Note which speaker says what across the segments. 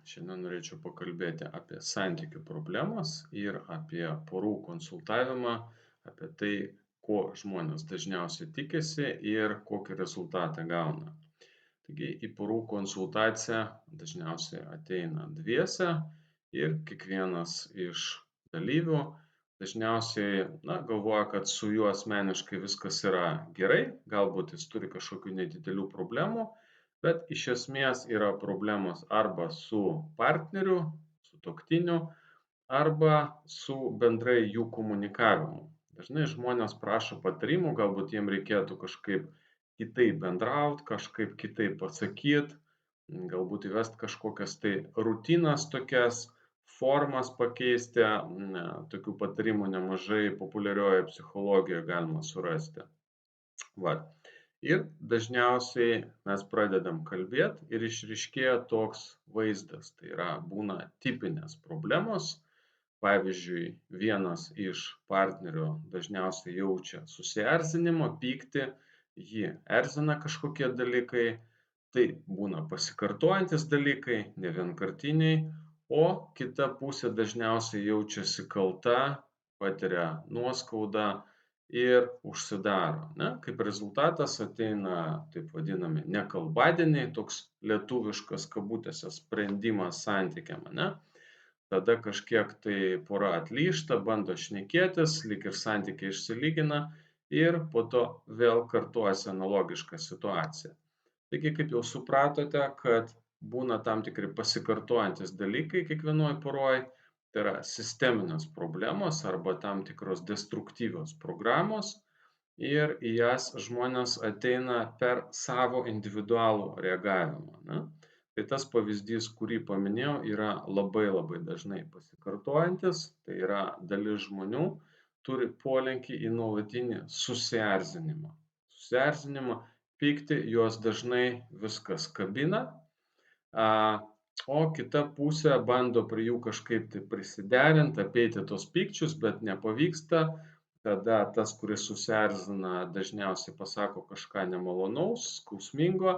Speaker 1: Šiandien norėčiau pakalbėti apie santykių problemas ir apie porų konsultavimą, apie tai, ko žmonės dažniausiai tikisi ir kokį rezultatą gauna. Taigi į porų konsultaciją dažniausiai ateina dviese ir kiekvienas iš dalyvių dažniausiai galvoja, kad su juo asmeniškai viskas yra gerai, galbūt jis turi kažkokių nedidelių problemų, bet iš esmės yra problemos arba su partneriu, sutuoktiniu, arba su bendrai jų komunikavimu. Dažnai žmonės prašo patarimų, galbūt jiem reikėtų kažkaip kitaip bendraut, kažkaip kitaip pasakyt, galbūt įvest kažkokias tai rutinas tokias, formas pakeisti, tokių patarimų nemažai populiariojoje psichologijoje galima surasti. Va. Ir dažniausiai mes pradedam kalbėt ir išryškėja toks vaizdas. Tai yra būna tipinės problemos. Pavyzdžiui, vienas iš partnerių dažniausiai jaučia susierzinimą, pyktį, jį erzina kažkokie dalykai. Tai būna pasikartojantis dalykai, ne vienkartiniai, o kita pusė dažniausiai jaučiasi kalta, patiria nuoskaudą ir užsidaro, ne. Kaip rezultatas ateina taip vadinami nekalbadieniai, toks lietuviškas kabutėse sprendimas santykiam, ane. Tada kažkiek tai pora atlyžta, bando šnekėtis, lyg ir santykiai išsilygina ir po to vėl kartojasi analogiška situacija. Taigi, kaip jau supratote, kad būna tam tikri pasikartojantys dalykai kiekvienoj poroj, tai yra sisteminės problemos arba tam tikros destruktyvios programos ir į jas žmonės ateina per savo individualų reagavimą, ane. Tai tas pavyzdys, kurį paminėjau, yra labai labai dažnai pasikartojantis, tai yra dalis žmonių turi polinkį į nuolatinį susierzinimą. Susierzinimą, pyktį, juos dažnai viskas kabina, a, o kita pusė bando prie jų kažkaip tai prisiderint, apeiti tuos pykčius, bet nepavyksta. Tada tas, kuris susierzina, dažniausiai pasako kažką nemalonaus, skausmingo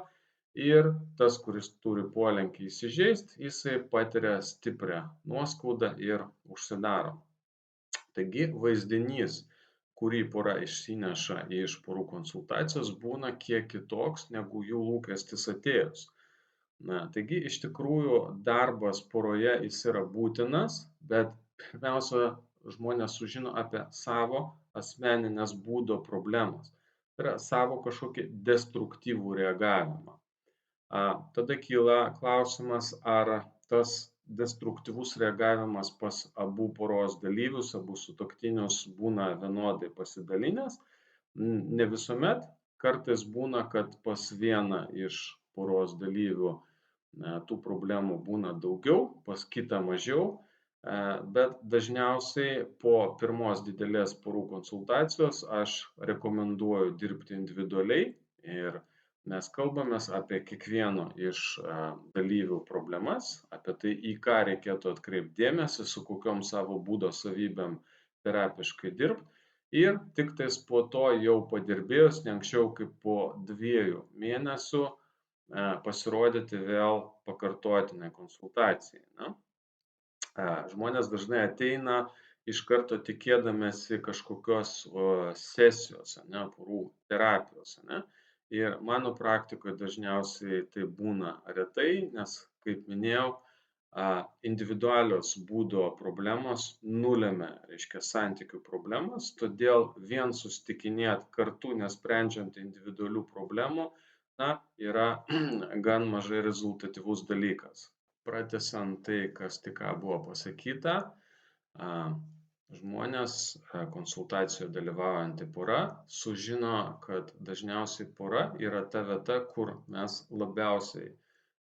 Speaker 1: ir tas, kuris turi polinkį įsižeist, jisai patiria stiprią nuoskaudą ir užsidaro. Taigi vaizdinys, kurį pora išsineša iš porų konsultacijos, būna kiek kitoks negu jų lūkestis atėjus. Taigi iš tikrųjų darbas poroje jis yra būtinas, bet pirmiausia, žmonės sužino apie savo asmenines būdo problemas. Tai yra savo kažkokį destruktyvų reagavimą. Tada kyla klausimas, ar tas destruktyvus reagavimas pas abu poros dalyvius, abu sutuoktinius būna vienodai pasidalinęs. Ne visuomet, kartais būna, kad pas vieną iš poros dalyvių tų problemų būna daugiau, pas kitą mažiau, bet dažniausiai po pirmos didelės porų konsultacijos aš rekomenduoju dirbti individualiai ir mes kalbamės apie kiekvieno iš dalyvių problemas, apie tai, į ką reikėtų atkreipt dėmesį, su kokiom savo būdo savybėm terapiškai dirbt. Ir tiktais po to jau padirbėjus, ne anksčiau kaip po 2 mėnesių, pasirodyti vėl pakartotinai konsultacijai, ne. Žmonės dažnai ateina iš karto tikėdamiesi kažkokios sesijos, ane, porų terapijos, ane. Ir mano praktikoje dažniausiai tai būna retai, nes, kaip minėjau, individualios būdo problemos nulemia, reiškia, santykių problemas, todėl vien susitikinėt kartu, nesprendžiant individualių problemų, yra gan mažai rezultatyvus dalykas. Pratęsiant tai, kas tik ką buvo pasakyta, žmonės konsultacijoje dalyvaujanti pora sužino, kad dažniausiai pora yra ta vieta, kur mes labiausiai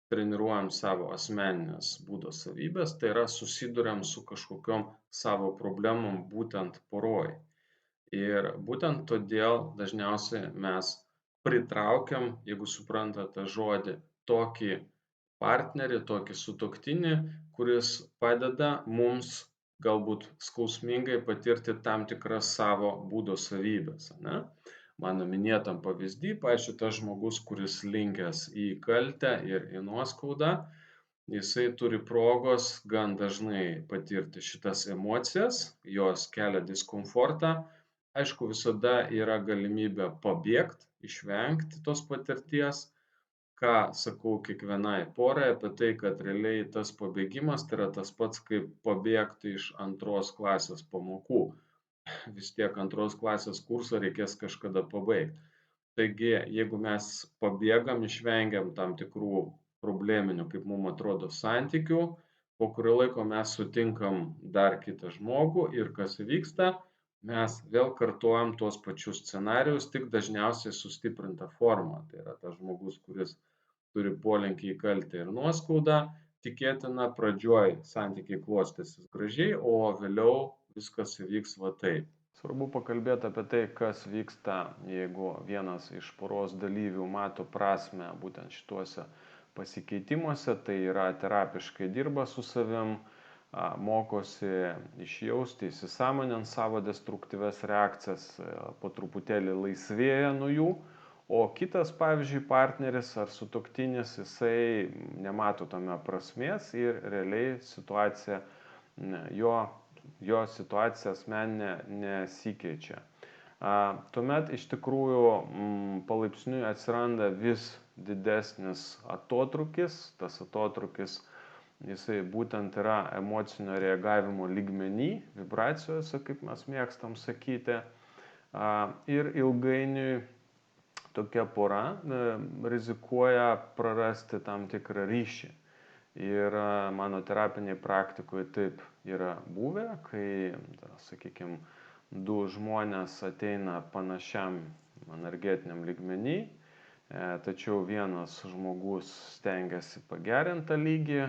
Speaker 1: treniruojam savo asmenines būdo savybes, tai yra susiduriam su kažkokiom savo problemom būtent poroj. Ir būtent todėl dažniausiai mes pritraukiam, jeigu suprantat tą žodį, tokį partnerį, tokį sutuoktinį, kuris padeda mums galbūt skausmingai patirti tam tikras savo būdo savybes, ane. Mano minėtam pavyzdy, pavyzdžiui, tas žmogus, kuris linkęs į kaltę ir į nuoskaudą, jisai turi progos gan dažnai patirti šitas emocijas, jos kelia diskomfortą. Aišku, visada yra galimybė pabėgt, išvengti tos patirties. Ką sakau kiekvienai porai apie tai, kad realiai tas pabėgimas tai yra tas pats, kaip pabėgti iš antros klasės pamokų. Vis tiek antros klasės kursą reikės kažkada pabaigt. Taigi, jeigu mes pabėgam, išvengiam tam tikrų probleminių, kaip mum atrodo, santykių, po kurio laiko mes sutinkam dar kitą žmogų ir kas įvyksta, mes vėl kartojam tuos pačius scenarijus, tik dažniausiai sustiprinta forma. Tai yra tas žmogus, kuris turi polinkį į kaltę ir nuoskaudą, tikėtina pradžioj santykiai klostysis gražiai, o vėliau viskas įvyks va taip. Svarbu pakalbėti apie tai, kas vyksta, jeigu vienas iš poros dalyvių mato prasmę būtent šituose pasikeitimuose, tai yra terapiškai dirba su savim, mokosi išjausti, įsisąmonint savo destruktyves reakcijas, po truputėlį laisvėja nuo jų. O kitas, pavyzdžiui, partneris ar sutuoktinis, jisai nemato tame prasmės ir realiai situacija, jo situacija asmeninė nesikeičia. Tuomet iš tikrųjų palaipsniui atsiranda vis didesnis atotrūkis. Tas atotrūkis, jisai būtent yra emocinio reagavimo lygmeny, vibracijose, kaip mes mėgstam sakyti. Ir ilgainiui tokia pora rizikuoja prarasti tam tikrą ryšį. Ir mano terapiniai praktikoje taip yra buvę, kai, sakykime, du žmonės ateina panašiam energetiniam lygmenį, tačiau vienas žmogus stengiasi pagerinti tą lygį,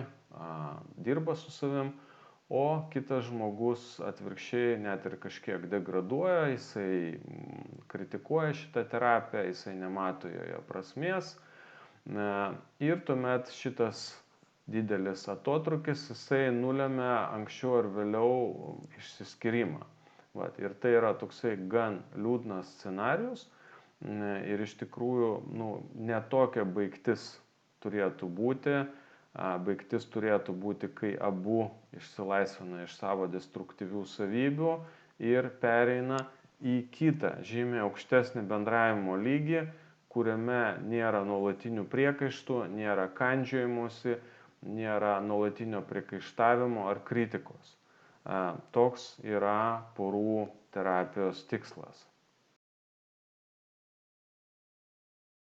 Speaker 1: dirba su savim, o kitas žmogus atvirkščiai net ir kažkiek degraduoja, jisai kritikuoja šitą terapiją, jisai nemato joje prasmės. Ir tuomet šitas didelis atotrūkis, jisai nulemia anksčiau ar vėliau išsiskyrimą. Ir tai yra toksai gan liūdnas scenarius ir iš tikrųjų ne tokia baigtis turėtų būti. Baigtis turėtų būti, kai abu išsilaisvina iš savo destruktyvių savybių ir pereina į kitą, žymiai aukštesnį bendravimo lygį, kuriame nėra nuolatinių priekaištų, nėra kandžiojimusi, nėra nuolatinio priekaištavimo ar kritikos. Toks yra porų terapijos tikslas.